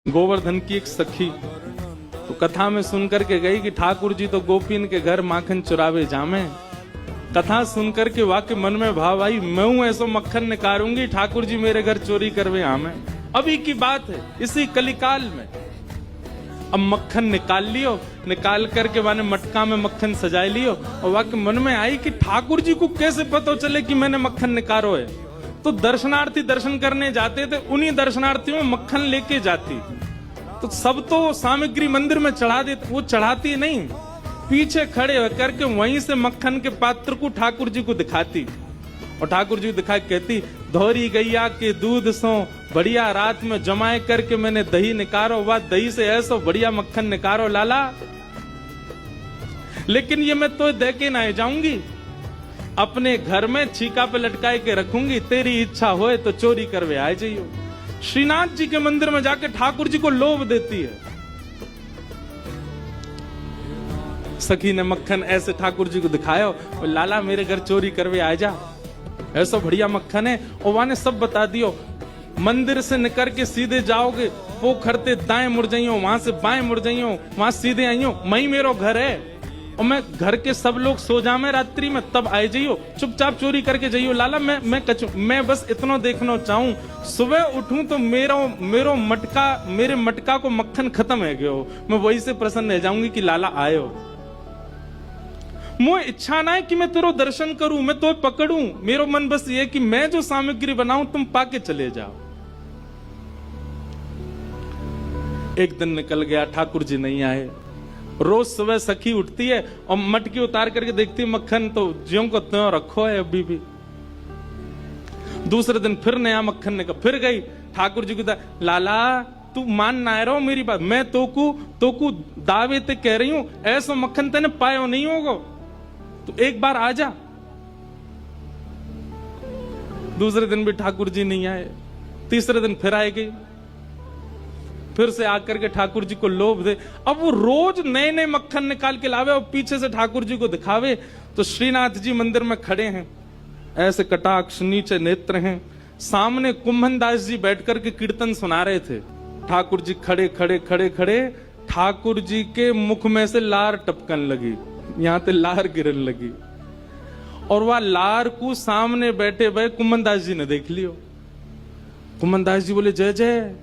गोवर्धन की एक सखी तो कथा में सुनकर के गई कि ठाकुर जी तो गोपीन के घर माखन चुरावे जामे। कथा सुनकर के वाकई मन में भाव आई, मैं हूं ऐसो मक्खन निकारूंगी, ठाकुर जी मेरे घर चोरी करवे आमे। अभी की बात है, इसी कलिकाल में। अब मक्खन निकाल लियो, निकाल करके माने मटका में मक्खन सजाए लियो, और वाकई मन में आई कि ठाकुर जी को कैसे पता चले कि मैंने मक्खन निकारो है। तो दर्शनार्थी दर्शन करने जाते थे, उन्हीं दर्शनार्थियों में मक्खन लेके जाती। तो सब तो सामग्री मंदिर में चढ़ा देते, वो चढ़ाती नहीं, पीछे खड़े होकर के वहीं से मक्खन के पात्र को ठाकुर जी को दिखाती। और ठाकुर जी दिखा कहती, धोरी गैया के दूध सो बढ़िया रात में जमाए करके मैंने दही निकारो, वह दही से ऐसो बढ़िया मक्खन निकारो लाला। लेकिन ये मैं तो दे के ना जाऊंगी, अपने घर में छीका पे लटकाए के रखूंगी, तेरी इच्छा होए तो चोरी करवे आ जाइयो। श्रीनाथ जी के मंदिर में जाके ठाकुर जी को लोभ देती है। सखी ने मक्खन ऐसे ठाकुर जी को दिखाया, लाला मेरे घर चोरी करवे आ जा, ऐसा बढ़िया मक्खन है। और वहां ने सब बता दियो, मंदिर से निकल के सीधे जाओगे, पोखरते दाएं मुड़ जाइयो, वहां से बाएं मुड़ जाइयो, वहां सीधे आइयो, मई मेरो घर है। और मैं घर के सब लोग सो जामे रात्रि में, तब आए जाइयो, चुपचाप चोरी करके जाइयो लाला। मैं बस इतना देखना चाहूं, सुबह उठूं तो मेरे मटका को मक्खन खत्म है गयो, मैं वही से प्रसन्न रह जाऊंगी कि लाला आयो। मुझे इच्छा ना है कि मैं तेरो दर्शन करूं, मैं तो पकड़ूं, मेरा मन बस ये कि मैं जो सामग्री बनाऊं तुम पाके चले जाओ। एक दिन निकल गया, ठाकुर जी नहीं आए। रोज सुबह सखी उठती है और मटकी उतार करके देखती है मक्खन तो ज्यों को त्यों रखो है अभी भी। दूसरे दिन फिर नया मक्खन निकल, फिर गई ठाकुर जी को, लाला तू मान ना रहो मेरी बात, मैं तोकू दावे ते कह रही हूं, ऐसा मक्खन तेने पायो नहीं होगा, तो एक बार आ जा। दूसरे दिन भी ठाकुर जी नहीं आए, तीसरे दिन फिर आएगी, फिर से आकर के ठाकुर जी को लोभ दे। अब वो रोज नए नए मक्खन निकाल के लावे और पीछे से ठाकुर जी को दिखावे। तो श्रीनाथ जी मंदिर में खड़े हैं, ऐसे कटाक्ष नीचे नेत्र हैं, सामने कुंभन दास जी बैठ करके कीर्तन सुना रहे थे। ठाकुर जी खड़े खड़े खड़े खड़े, ठाकुर जी के मुख में से लार टपकन लगी, यहां ते लार गिरन लगी। और वह लार को सामने बैठे हुए कुंभन दास जी ने देख लियो। कुंभन दास जी बोले, जय जय।